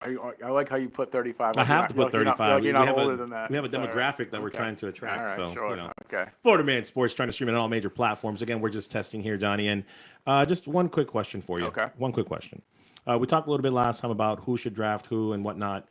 I like how you put 35. I Like have to put you're 35. We, we not have older a than that. we have a It's all right. demographic that we're Okay. trying to All attract. right. So, Sure. Okay. Florida Man Sports trying to stream it on all major platforms. Again, we're just testing here, Johnny. And just one quick question for you. Okay. One quick question. We talked a little bit last time about who should draft who and whatnot.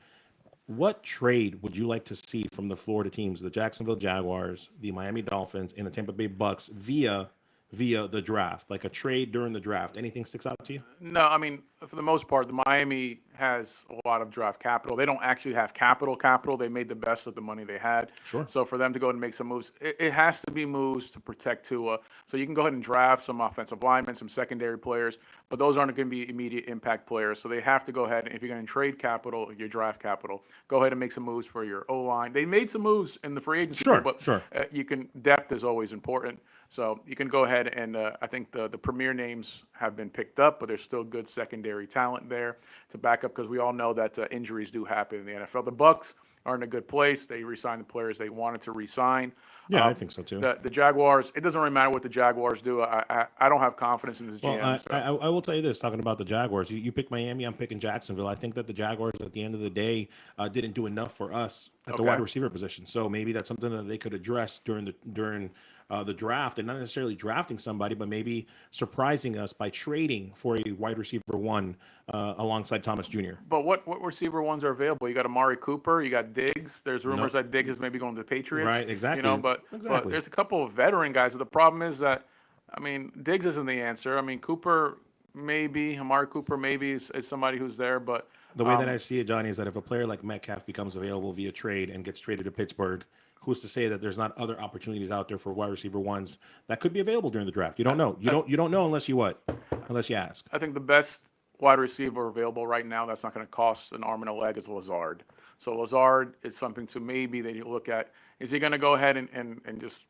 What trade would you like to see from the Florida teams, the Jacksonville Jaguars, the Miami Dolphins, and the Tampa Bay Bucks via the draft? Like a trade during the draft. Anything sticks out to you? No, I mean, for the most part, the Miami has a lot of draft capital. They don't actually have capital. They made the best of the money they had. Sure. So for them to go and make some moves, it has to be moves to protect Tua. So you can go ahead and draft some offensive linemen, some secondary players, but those aren't going to be immediate impact players. So they have to go ahead and if you're going to trade capital, your draft capital, go ahead and make some moves for your O line. They made some moves in the free agency, Sure, but sure. you can depth is always important. So you can go ahead and I think the premier names have been picked up, but there's still good secondary talent there to back up because we all know that injuries do happen in the NFL. The Bucks are in a good place. They re-signed the players they wanted to re-sign. Yeah, I think so too. The Jaguars. It doesn't really matter what the Jaguars do. I don't have confidence in this Well, GM. So. I will tell you this, talking about the Jaguars, you pick Miami, I'm picking Jacksonville. I think that the Jaguars, at the end of the day, didn't do enough for us at the Okay. wide receiver position. So maybe that's something that they could address during the draft, and not necessarily drafting somebody, but maybe surprising us by trading for a wide receiver one alongside Thomas Jr. But what receiver ones are available? You got Amari Cooper, you got Diggs. There's rumors Nope. that Diggs is maybe going to the Patriots. Right, You know, exactly. but Exactly. there's a couple of veteran guys. But the problem is that, I mean, Diggs isn't the answer. I mean, Cooper maybe, Amari Cooper maybe is somebody who's there, but The way that I see it, Johnny, is that if a player like Metcalf becomes available via trade and gets traded to Pittsburgh, who's to say that there's not other opportunities out there for wide receiver ones that could be available during the draft? You don't know. You don't know unless you what? Unless you ask. I think the best wide receiver available right now that's not going to cost an arm and a leg is Lazard. So Lazard is something to maybe that you look at. Is he going to go ahead and just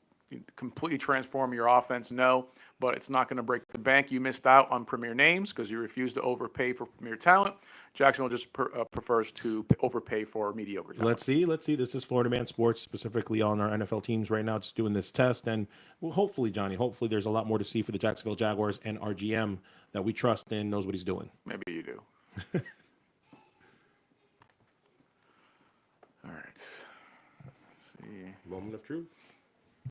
completely transform your offense? No, but it's not going to break the bank. You missed out on premier names because you refused to overpay for premier talent. Jacksonville just prefers to overpay for mediocre talent. Let's see. This is Florida Man Sports, specifically on our NFL teams right now, just doing this test. And well, hopefully, Johnny, hopefully there's a lot more to see for the Jacksonville Jaguars and our GM that we trust and knows what he's doing. Maybe you do. All right. Let's see. Moment of truth.